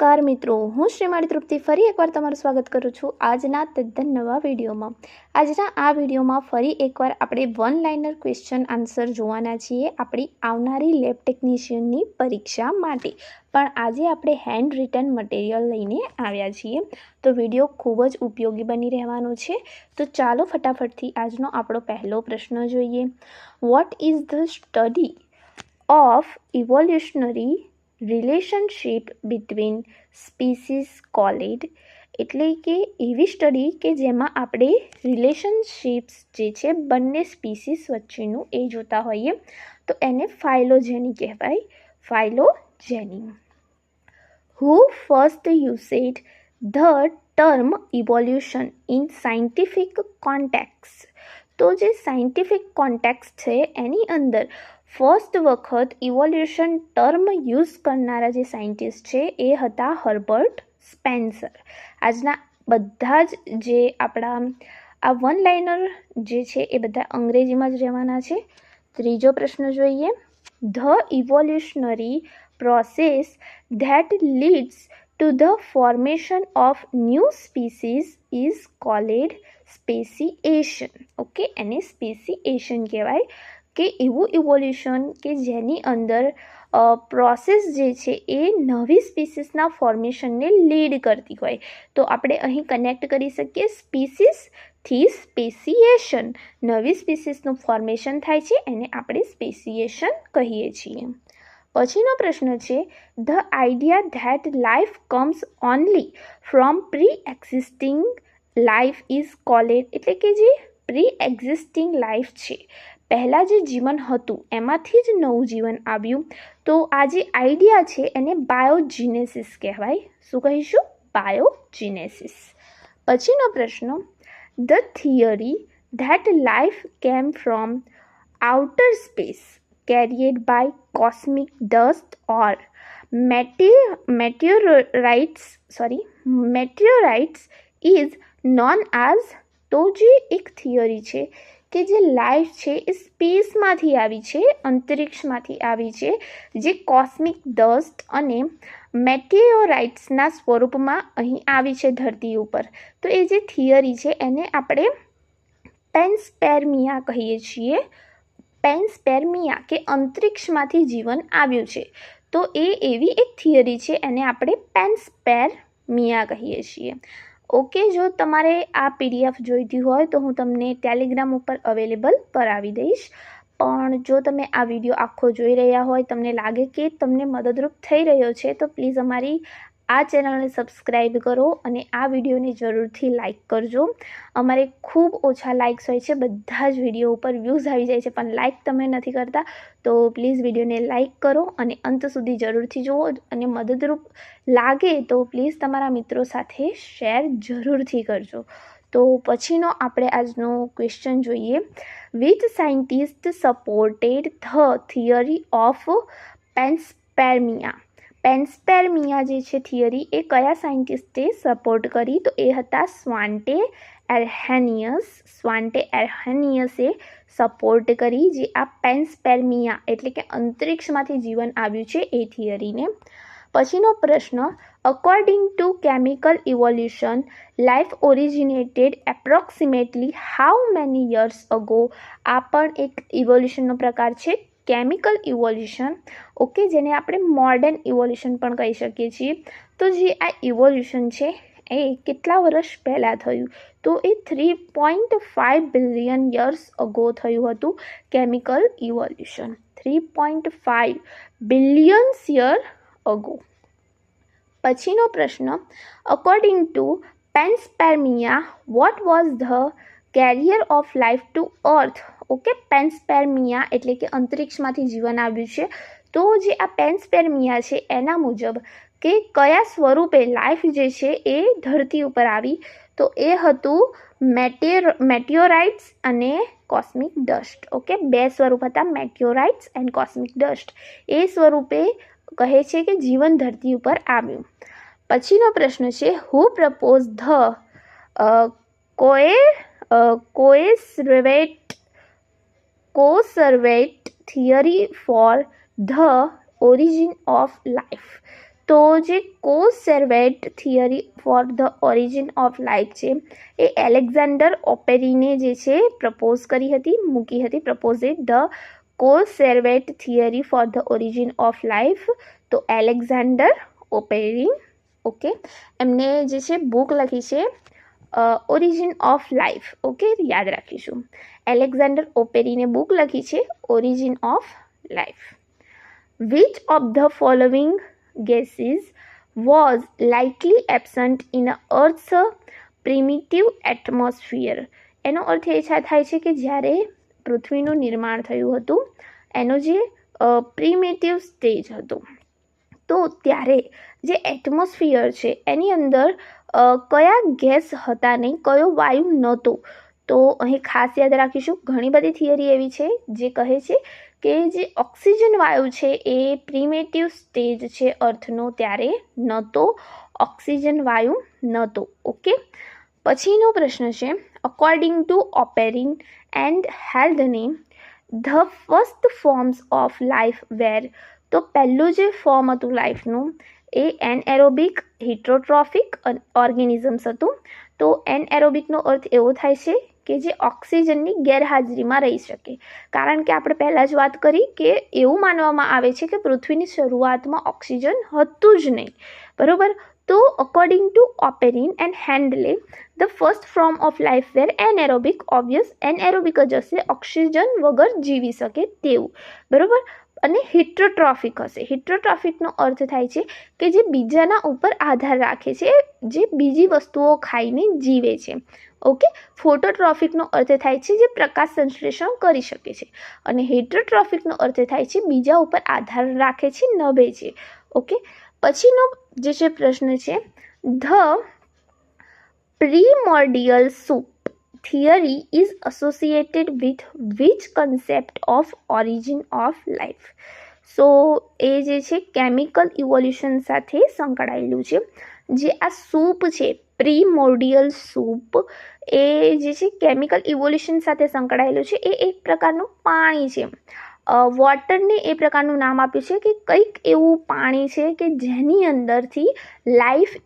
નમસ્કાર મિત્રો, હું શ્રીમાળી તૃપ્તિ ફરી એકવાર તમારું સ્વાગત કરું છું આજના તદ્દન નવા વિડીયોમાં। આજના આ વિડીયોમાં ફરી એકવાર આપણે વન લાઇનર ક્વેશ્ચન આન્સર જોવાના છીએ આપણી આવનારી લેબ ટેકનિશિયનની પરીક્ષા માટે। પણ આજે આપણે હેન્ડ રિટન મટીરિયલ લઈને આવ્યા છીએ, તો વિડીયો ખૂબ જ ઉપયોગી બની રહેવાનો છે। તો ચાલો ફટાફટથી આજનો આપણો પહેલો પ્રશ્ન જોઈએ। What is the study of evolutionary relationship between species called, એટલે કે એવી સ્ટડી કે જેમાં આપણે રિલેશનશિપ્સ જે છે બંને સ્પીસીસ વચ્ચેનું એ જોતા હોઈએ તો એને ફાઇલોજેની કહેવાય, phylogeny. Who first used the term evolution in scientific context, તો જે સાયન્ટિફિક કોન્ટેક્સ છે એની અંદર ફર્સ્ટ વખત ઇવોલ્યુશન ટર્મ યુઝ કરનારા જે સાયન્ટિસ્ટ છે એ હતા હર્બર્ટ સ્પેન્સર। આજના બધા જ જે આપણા આ વન લાઇનર જે છે એ બધા અંગ્રેજીમાં જ રહેવાના છે। ત્રીજો પ્રશ્ન જોઈએ। The evolutionary process that leads to the formation of new species is called speciation. Okay, એને સ્પેસિએશન કહેવાય કે એવું ઇવોલ્યુશન કે જેની અંદર પ્રોસેસ જે છે એ નવી સ્પીસીસના ફોર્મેશનને લીડ કરતી હોય, તો આપણે અહીં કનેક્ટ કરી શકીએ સ્પીસીસથી સ્પેસિએશન। નવી સ્પીસીસનું ફોર્મેશન થાય છે એને આપણે સ્પેસિએશન કહીએ છીએ। પછીનો પ્રશ્ન છે the idea that life comes only from pre existing life is called, એટલે કે જે પ્રી એક્ઝિસ્ટિંગ લાઈફ છે, પહેલાં જે જીવન હતું એમાંથી જ નવું જીવન આવ્યું, તો આ જે આઈડિયા છે એને બાયોજીનેસિસ કહેવાય। શું કહીશું? બાયોજીનેસિસ। પછીનો પ્રશ્ન the theory that life came from outer space carried by cosmic dust or meteorites is known as, તો જે એક થિયરી છે કે જે લાઈફ છે એ સ્પેસમાંથી આવી છે, અંતરિક્ષમાંથી આવી છે, જે કોસ્મિક ડસ્ટ અને મેટિયોરાઇટ્સના સ્વરૂપમાં અહીં આવી છે ધરતી ઉપર, તો એ જે થિયરી છે એને આપણે પેન્સપેર્મિયા કહીએ છીએ। પેન્સપેર્મિયા કે અંતરિક્ષમાંથી જીવન આવ્યું છે, તો એ એવી એક થિયરી છે એને આપણે પેન્સપેર્મિયા કહીએ છીએ। ઓકે, જો તમારે આ પીડીએફ જોઈતી હોય તો હું તમને ટેલિગ્રામ ઉપર અવેલેબલ કરાવી દઈશ, પણ જો તમે આ વિડીયો આખો જોઈ રહ્યા હોય, તમને લાગે કે તમને મદદરૂપ થઈ રહ્યો છે, તો પ્લીઝ અમારી આ ચેનલને સબસ્ક્રાઈબ કરો અને આ વિડીયોને જરૂરથી લાઇક કરજો। અમારે ખૂબ ઓછા લાઇક્સ હોય છે, બધા જ વિડીયો ઉપર વ્યૂઝ આવી જાય છે પણ લાઇક તમે નથી કરતા, તો પ્લીઝ વિડીયોને લાઇક કરો અને અંત સુધી જરૂરથી જુઓ, અને મદદરૂપ લાગે તો પ્લીઝ તમારા મિત્રો સાથે શેર જરૂરથી કરજો। તો પછીનો આપણે આજનો ક્વેશ્ચન જોઈએ। Which scientist supported the theory of panspermia, panspermia જે છે થિયરી એ કયા સાયન્ટિસ્ટે સપોર્ટ કરી, તો એ હતા સ્વાન્ટે એરહેનિયસ। સ્વાન્ટે એરહેનિયસે સપોર્ટ કરી જે આ પેન્સપેર્મિયા એટલે કે અંતરિક્ષમાંથી જીવન આવ્યું છે એ થિયરીને। પછીનો પ્રશ્ન according to chemical evolution life originated approximately how many years ago, આ પણ એક ઇવોલ્યુશનનો પ્રકાર છે કેમિકલ ઇવોલ્યુશન, ઓકે, જેને આપણે મોડર્ન ઇવોલ્યુશન પણ કહી શકીએ છીએ। તો જે આ ઇવોલ્યુશન છે એ કેટલા વર્ષ પહેલાં થયું, તો એ 3.5 બિલિયન યર્સ અગો થયું હતું chemical evolution, 3.5 billions year ago. પછીનો પ્રશ્ન according to panspermia what was the carrier of life to earth, okay, panspermia એટલે કે અંતરિક્ષમાંથી જીવન આવ્યું છે, તો જે આ પેન્સપેર્મિયા છે એના મુજબ કે કયા સ્વરૂપે લાઈફ જે છે એ ધરતી ઉપર આવી, તો એ હતું મેટિયોરાઇટ્સ અને કોસ્મિક ડસ્ટ। ઓકે, બે સ્વરૂપ હતા, મેટિયોરાઇટ્સ એન્ડ કોસ્મિક ડસ્ટ, એ સ્વરૂપે કહે છે કે જીવન ધરતી ઉપર આવ્યું। પછીનો પ્રશ્ન છે who propose the coacervate theory for the origin of life, તો જે coacervate theory for the origin of life છે એ એલેક્ઝાન્ડર ઓપેરીને જે છે પ્રપોઝ કરી હતી, મૂકી હતી. Proposed the coacervate theory for the origin of life. તો એલેક્ઝાન્ડર ઓપેરી, ઓકે, એમને જે છે બુક લખી છે ઓરિજિન ઓફ લાઈફ. ઓકે, યાદ રાખીશું. એલેક્ઝાન્ડર ઓપેરીને બુક લખી છે origin of life. Which of the following gases was likely absent in Earth's primitive atmosphere. એનો અર્થ એ થાય છે કે જ્યારે પૃથ્વીનું નિર્માણ થયું હતું એનો જે પ્રિમિટિવ સ્ટેજ હતો તો ત્યારે જે એટમોસ્ફિયર છે એની અંદર કયા ગેસ હતા નહીં, કયો વાયુ નહોતો. તો અહીં ખાસ યાદ રાખીશું, ઘણી બધી થિયરી એવી છે જે કહે છે કે જે ઓક્સિજન વાયુ છે એ પ્રિમેટિવ સ્ટેજ છે અર્થનો ત્યારે નહોતો, ઓક્સિજન વાયુ નહોતો. ઓકે, પછીનો પ્રશ્ન છે according to Oparin and Haldane the first forms of life were. તો પહેલું જે ફોર્મ હતું લાઈફનું એ એનએરોબિક હિટ્રોટ્રોફિક ઓર્ગેનિઝમ્સ હતું. તો એનએરોબિકનો અર્થ એવો થાય છે કે જે ઓક્સિજનની ગેરહાજરીમાં રહી શકે. કારણ કે આપણે પહેલાં જ વાત કરી કે એવું માનવામાં આવે છે કે પૃથ્વીની શરૂઆતમાં ઓક્સિજન હતું જ નહીં, બરાબર. તો અકોર્ડિંગ ટુ ઓપેરિન એન્ડ હેન્ડલે the first form of life were anaerobic, obvious anaerobic જ હશે, ઓક્સિજન વગર જીવી શકે તેવું, બરાબર. અને હિટ્રોટ્રોફિક હશે. હિટ્રોટ્રોફિકનો અર્થ થાય છે કે જે બીજાના ઉપર આધાર રાખે છે, જે બીજી વસ્તુઓ ખાઈને જીવે છે. ઓકે, ફોટોટ્રોફિકનો અર્થ થાય છે જે પ્રકાશ સંશ્લેષણ કરી શકે છે, અને હેટ્રોટ્રોફિકનો અર્થ થાય છે બીજા ઉપર આધાર રાખે છે, નભે છે. ઓકે, પછીનો જે છે પ્રશ્ન છે the primordial soup theory is associated with which concept of origin of life. સો એ જે છે કેમિકલ ઇવોલ્યુશન સાથે સંકળાયેલું છે. જે આ સૂપ છે પ્રીમોર્ડિયલ સૂપ એ જે છે કેમિકલ ઇવોલ્યુશન સાથે સંકળાયેલું છે. એ એક પ્રકારનું પાણી છે. વોટરને એ પ્રકારનું નામ આપ્યું છે કે કંઈક એવું પાણી છે કે જેની અંદરથી લાઈફ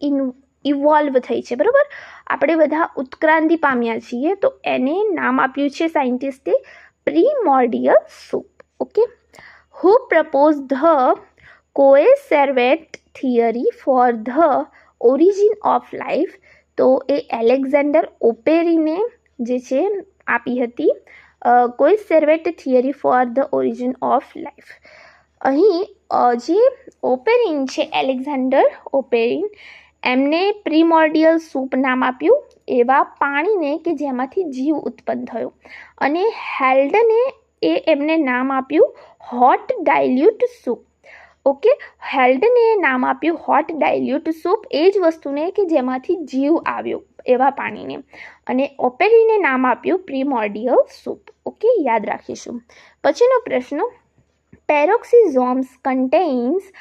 ઇવોલ્વ થઈ છે, બરાબર. આપણે બધા ઉત્ક્રાંતિ પામ્યા છીએ તો એને નામ આપ્યું છે સાયન્ટિસ્ટે primordial soup. Okay, who propose the coacervate theory for the origin of life. તો એ એલેક્ઝાન્ડર ઓપેરીને જે છે આપી હતી coacervate theory for the origin of life. અહીં જે ઓપેરીન છે એલેક્ઝાન્ડર ઓપેરીન એમને પ્રીમોર્ડિયલ સૂપ નામ આપ્યું એવા પાણીને કે જેમાંથી જીવ ઉત્પન્ન થયો. અને હેલ્ડને એમને નામ આપ્યું હોટ ડાયલ્યુટ સૂપ. ઓકે, હેલ્ડને નામ આપ્યું હોટ ડાયલ્યુટ સૂપ એ જ વસ્તુને કે જેમાંથી જીવ આવ્યો એવા પાણીને, અને ઓપેરીને નામ આપ્યું પ્રીમોર્ડિયલ સૂપ. ઓકે, યાદ રાખીશું. પછીનો પ્રશ્ન પેરોક્સિઝોમ્સ contains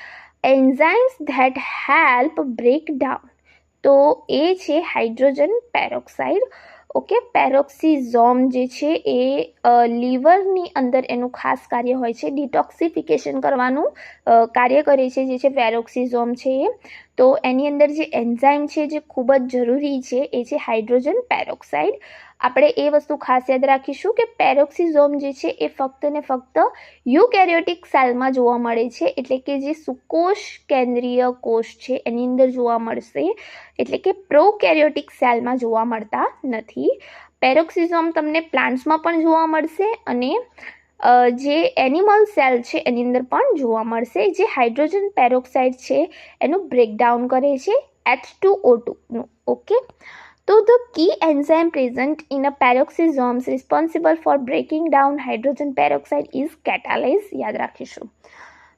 enzymes that help break down. તો એ છે હાઇડ્રોજન પેરોક્સાઇડ. ઓકે, પેરોક્સિઝોમ જે છે એ લીવરની અંદર એનું ખાસ કાર્ય હોય છે, ડિટોક્સિફિકેશન કરવાનું કાર્ય કરે છે જે છે પેરોક્સિઝોમ છે એ. તો એની અંદર જે એન્ઝાઇમ છે જે ખૂબ જ જરૂરી છે એ છે હાઇડ્રોજન પેરોક્સાઇડ. આપણે એ વસ્તુ ખાસ યાદ રાખીશું કે પેરોક્સિઝોમ જે છે એ ફક્ત ને ફક્ત યુકેરિયોટિક સેલમાં જોવા મળે છે, એટલે કે જે સુકોષ કેન્દ્રીય કોષ છે એની અંદર જોવા મળશે, એટલે કે પ્રોકેરિયોટિક સેલમાં જોવા મળતા નથી. પેરોક્સિઝોમ તમને પ્લાન્ટ્સમાં પણ જોવા મળશે અને જે એનિમલ સેલ છે એની અંદર પણ જોવા મળશે. જે હાઇડ્રોજન પેરોક્સાઇડ છે એનું બ્રેકડાઉન કરે છે H2O2નું. ઓકે, તો the key enzyme present in a peroxisomes responsible for breaking down hydrogen peroxide is catalase. યાદ રાખીશું.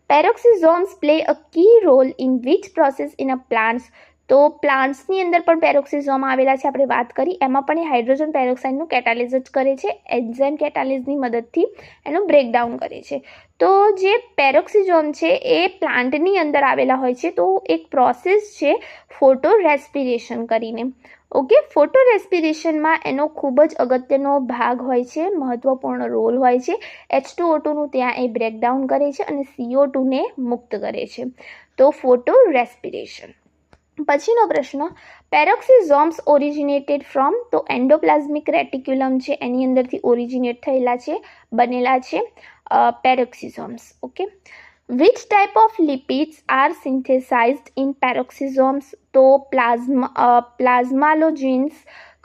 Peroxisomes play a key role in which process in a plants. તો પ્લાન્ટ્સની અંદર પણ પેરોક્સિઝોમ આવેલા છે, આપણે વાત કરી એમાં પણ એ હાઇડ્રોજન પેરોક્સાઇડનું કેટાલિઝ જ કરે છે, એન્ઝાઇમ કેટાલિઝની મદદથી એનું બ્રેકડાઉન કરે છે. તો જે પેરોક્સિઝોમ છે એ પ્લાન્ટની અંદર આવેલા હોય છે. તો એક પ્રોસેસ છે ફોટો રેસ્પિરેશન કરીને. ઓકે, ફોટો રેસ્પિરેશનમાં એનો ખૂબ જ અગત્યનો ભાગ હોય છે, મહત્વપૂર્ણ રોલ હોય છે. H2O2નું ત્યાં એ બ્રેકડાઉન કરે છે અને CO2ને મુક્ત કરે છે. તો ફોટો રેસ્પિરેશન. પછીનો પ્રશ્ન, પેરોક્સિઝોમ્સ ઓરિજિનેટેડ ફ્રોમ, તો એન્ડોપ્લાઝમિક રેટિક્યુલમ છે એની અંદરથી ઓરિજિનેટ થયેલા છે, બનેલા છે peroxisomes. Okay, which type of lipids are synthesized in peroxisomes? તો પ્લાઝ્માલોજિન્સ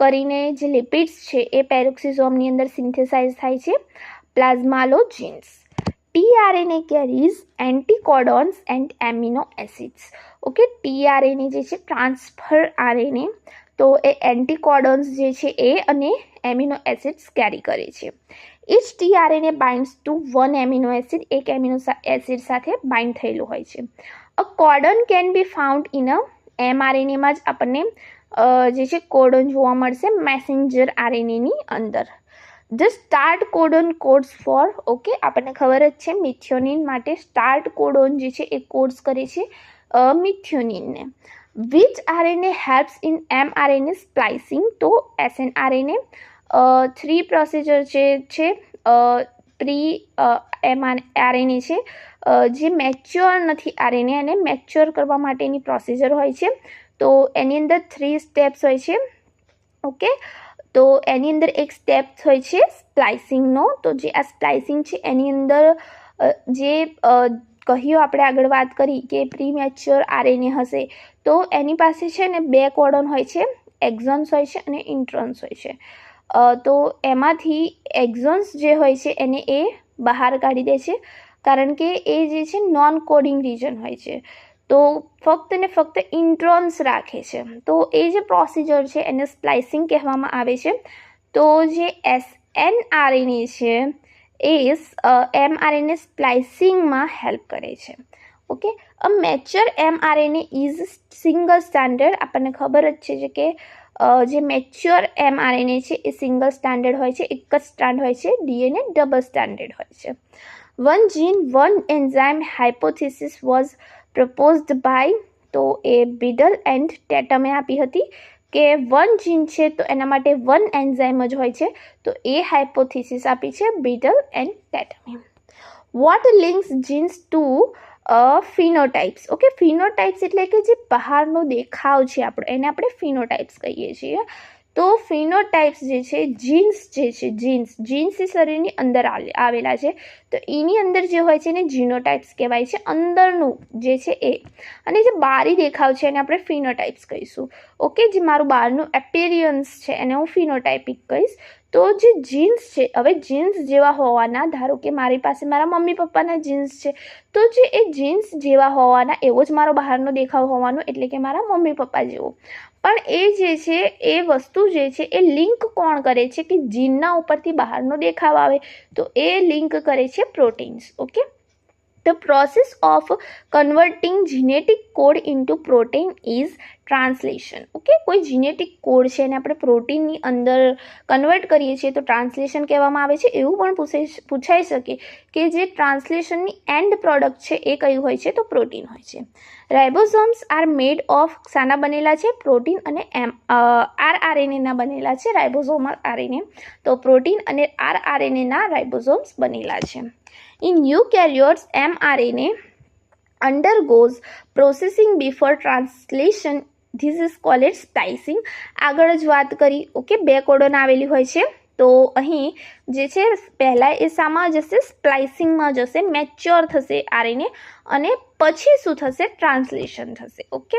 કરીને જે લિપિડ્સ છે એ પેરોક્સિઝોમની અંદર સિન્થેસાઇઝ થાય છે, plasmalogens. tRNA carries anticodons and amino acids. Okay, tRNA જે છે ટ્રાન્સફર RNA, તો એ એન્ટીકોડોન્સ જે છે એ અને એમિનો એસિડ્સ કેરી કરે છે. Each tRNA binds to one amino acid, એક એમિનો એસિડ સાથે બાઇન્ડ થયેલું હોય છે. A codon can be found in a mRNA માં જ આપણને જે છે કોડોન જોવા મળશે મેસેન્જર RNA ની અંદર. The start codon codes for, okay, આપણને ખબર જ છે મિથિયોનિન માટે સ્ટાર્ટ કોડોન જે છે એ કોડ્સ કરે છે મિથિયોનિનને. Which RNA helps in mRNA splicing? તો snRNA. 3 પ્રોસિજર છે પ્રી mRNA છે જે મેચ્યોર નથી RNA અને મેચ્યોર કરવા માટેની પ્રોસિજર હોય છે. તો એની અંદર 3 સ્ટેપ્સ હોય છે. ઓકે, તો એની અંદર એક સ્ટેપ હોય છે સ્પ્લાઇસિંગનો. તો જે આ સ્પ્લાઇસિંગ છે એની અંદર જે કહ્યું આપણે આગળ વાત કરી કે પ્રી મેચ્યોર RNA હશે તો એની પાસે છે ને 2 કોડોન હોય છે, એક્ઝોન્સ હોય છે અને ઇન્ટ્રોન્સ હોય છે. તો એમાંથી એક્ઝોન્સ જે હોય છે એને એ બહાર કાઢી દે છે કારણ કે એ જે છે નોન કોડિંગ રીજન હોય છે. તો ફક્ત ને ફક્ત ઇન્ટ્રોન્સ રાખે છે. તો એ જે પ્રોસિજર છે એને સ્પ્લાઇસિંગ કહેવામાં આવે છે. તો જે snRNA છે એ mRNA સ્પ્લાઇસિંગમાં હેલ્પ કરે છે. Okay, a mature mRNA is single standard. આપણને ખબર જ છે કે જે મેચ્યોર mRNA છે એ સિંગલ સ્ટાન્ડર્ડ હોય છે, એક જ સ્ટ્રાન્ડ હોય છે. DNA ડબલ સ્ટાન્ડર્ડ હોય છે. One gene one enzyme hypothesis was proposed by, તો એ બિડલ એન્ડ ટેટમે આપી હતી કે 1 જીન છે તો એના માટે 1 એન્ઝાઇમ જ હોય છે. તો એ હાઇપોથિસિસ આપી છે બિડલ એન્ડ ટેટમે. What links genes to phenotypes? Okay, phenotypes એટલે કે જે બહારનો દેખાવ છે આપણો એને આપણે ફિનોટાઇપ્સ કહીએ છીએ. તો ફિનોટાઇપ્સ જે છે જીન્સ જે છે જીન્સ એ શરીરની અંદર આવેલા છે. તો એની અંદર જે હોય છે એને જીનોટાઇપ્સ કહેવાય છે, અંદરનું જે છે એ. અને જે બારી દેખાવ છે એને આપણે ફિનોટાઇપ્સ કહીશું. ઓકે, જે મારું બહારનું એપિયરન્સ છે એને હું ફિનોટાઇપિક કહીશ. તો જે જીન્સ છે, હવે જીન્સ જેવા હોવાના, ધારો કે મારી પાસે મારા મમ્મી પપ્પાના જીન્સ છે તો જે એ જીન્સ જેવા હોવાના એવો જ મારો બહારનો દેખાવ હોવાનો, એટલે કે મારા મમ્મી પપ્પા જેવો. પણ એ જે છે એ વસ્તુ જે છે એ લિંક કોણ કરે છે કે જીનના ઉપરથી બહારનો દેખાવ આવે, તો એ લિંક કરે છે proteins. Okay, The process of converting genetic code into protein is translation. Okay, કોઈ જીનેટિક કોડ છે એને આપણે પ્રોટીનની અંદર કન્વર્ટ કરીએ છીએ તો ટ્રાન્સલેશન કહેવામાં આવે છે. એવું પણ પૂછાઈ શકે કે જે ટ્રાન્સલેશનની એન્ડ પ્રોડક્ટ છે એ કયું હોય છે, તો પ્રોટીન હોય છે. રાઇબોસોમ્સ આર મેડ ઓફ, શાના બનેલા છે? પ્રોટીન અને RNA બનેલા છે, રાઇબોસોમલ RNA. તો પ્રોટીન અને RNA રાઇબોસોમ્સ બનેલા છે. In eukaryotes, mRNA undergoes processing before translation. This is called splicing. આગળ જ વાત કરી. ઓકે, 2 કોડોન આવેલી હોય છે. તો અહીં જે છે પહેલાં એ શામાં જશે? સ્પ્લાઇસિંગમાં જશે, મેચ્યોર થશે RNA અને પછી શું થશે? ટ્રાન્સલેશન થશે. Okay,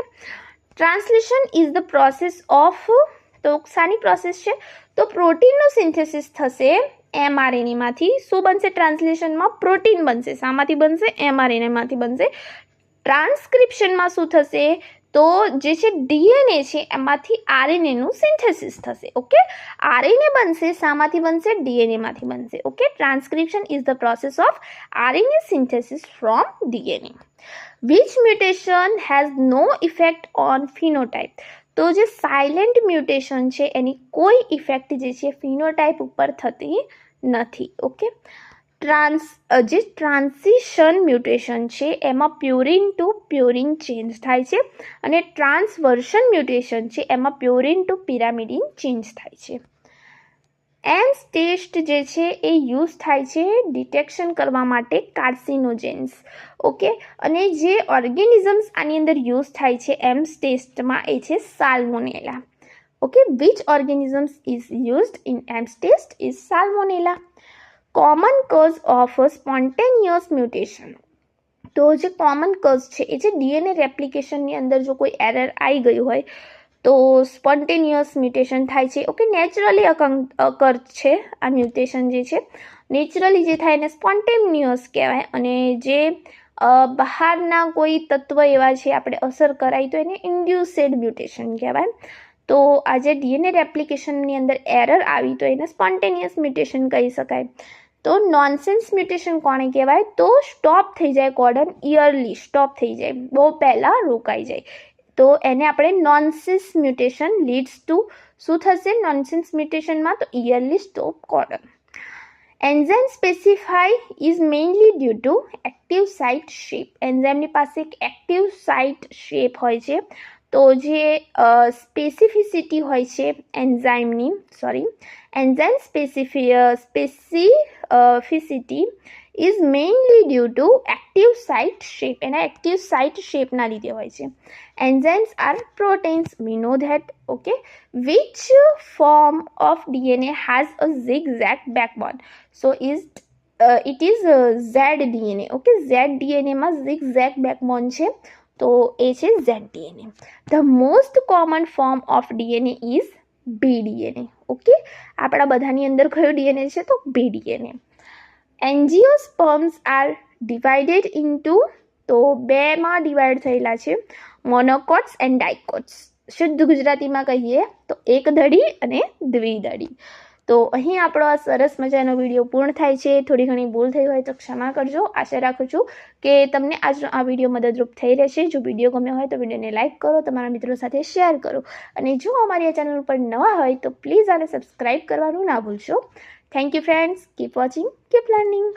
translation is the process of, તો શાની પ્રોસેસ છે? તો પ્રોટીનનું સિન્થેસિસ થશે mRNA માંથી. શું બનશે ટ્રાન્સલેશનમાં? પ્રોટીન બનશે. શામાંથી બનશે? mRNA માંથી બનશે. ટ્રાન્સક્રિપ્શનમાં શું થશે? તો જે છે ડીએનએ છે એમાંથી આરએનએનું સિન્થેસિસ થશે. ઓકે, આરએનએ બનશે, શામાંથી બનશે? ડીએનએમાંથી બનશે. Okay, transcription is the process of RNA synthesis from DNA. Which mutation has no effect on phenotype? તો જે સાયલેન્ટ મ્યુટેશન છે એની કોઈ ઇફેક્ટ જે છે ફિનોટાઇપ ઉપર થતી નથી. ઓકે, જે ટ્રાન્સિશન મ્યુટેશન છે એમાં પ્યુરિન ટુ પ્યુરિન ચેન્જ થાય છે અને ટ્રાન્સવર્શન મ્યુટેશન છે એમાં પ્યુરિન ટુ પિરામિડિન ચેન્જ થાય છે. એમ્સ ટેસ્ટ જે છે એ યુઝ થાય છે ડિટેક્શન કરવા માટે કાર્સિનોજેન્સ. ઓકે, અને જે ઓર્ગેનિઝમ્સ આની અંદર યુઝ થાય છે એમ્સ ટેસ્ટમાં એ છે salmonella. Okay, which organisms is used in Ames test is salmonella. Common cause of spontaneous mutation. તો જે કોમન કોઝ છે એ જે ડીએનએ રેપ્લિકેશનની અંદર જો કોઈ એરર આવી ગયું હોય તો સ્પોન્ટેનિયસ મ્યુટેશન થાય છે. ઓકે, નેચરલી અકર છે આ મ્યુટેશન જે છે, નેચરલી જે થાય એને સ્પોન્ટેનિયસ કહેવાય, અને જે બહારના કોઈ તત્વ એવા છે આપણે અસર કરાય તો એને ઇન્ડ્યુસેડ મ્યુટેશન કહેવાય. તો આજે ડીએનએ રેપ્લિકેશનની અંદર એરર આવી તો એને સ્પોન્ટેનિયસ મ્યુટેશન કહી શકાય. તો નોનસેન્સ મ્યુટેશન કોને કહેવાય? તો સ્ટોપ થઈ જાય કોડન, ઇયરલી સ્ટોપ થઈ જાય, બહુ પહેલાં રોકાઈ જાય, તો એને આપણે નોનસેન્સ મ્યુટેશન લીડ્સ ટુ શું થશે નોનસેન્સ મ્યુટેશનમાં? તો early stop codon. Enzyme specificity is mainly due to active site shape. એન્ઝાઇમની પાસે એક એક્ટિવ સાઇટ શેપ હોય છે, તો જે સ્પેસિફિસિટી હોય છે enzyme specificity is mainly due to active site shape. એના એક્ટિવ સાઇટ શેપના લીધે હોય છે. Enzymes are proteins, we know that. Okay, which form of DNA has a zigzag backbone? So it is Z DNA. Okay, Z ડીએનએમાં zigzag backbone છે, તો એ છે Z DNA. The most common form of DNA is B DNA. Okay, આપણા બધાની અંદર કયો DNA છે? તો B DNA. એન્જિયોસ્પર્મ્સ R divided into, તો બેમાં ડિવાઈડ થયેલા છે, મોનોકોટ્સ એન્ડ ડાયકોટ્સ. શુદ્ધ ગુજરાતીમાં કહીએ તો એકધડી અને દ્વિદળી. તો અહીં આપણો આ સરસ મજાનો વિડીયો પૂર્ણ થાય છે. થોડી ઘણી ભૂલ થઈ હોય તો ક્ષમા કરજો. આશા રાખું છું કે તમને આજનો આ વિડીયો મદદરૂપ થઈ રહેશે. જો વિડીયો ગમ્યો હોય તો વિડીયોને લાઇક કરો, તમારા મિત્રો સાથે શેર કરો, અને જો અમારી આ ચેનલ પર નવા હોય તો પ્લીઝ આને સબસ્ક્રાઈબ કરવાનું ના ભૂલશો. Thank you friends. Keep watching, keep learning.